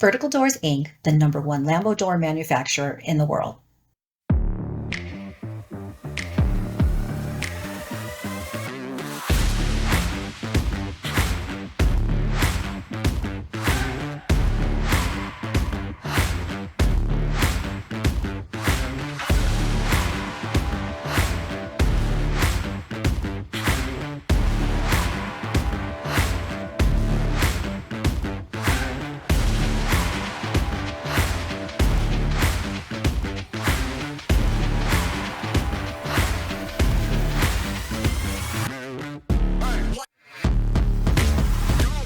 Vertical Doors, Inc., the #1 Lambo door manufacturer in the world.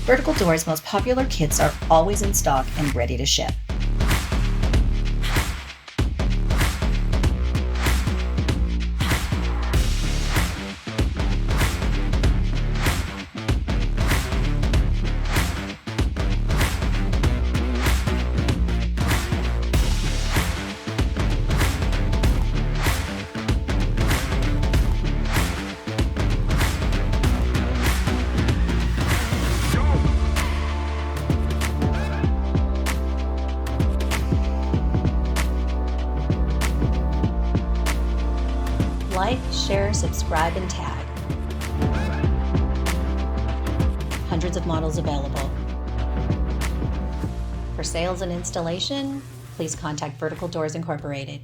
Vertical Doors' most popular kits are always in stock and ready to ship. Like, share, subscribe, and tag. Hundreds of models available. For sales and installation, please contact Vertical Doors Incorporated.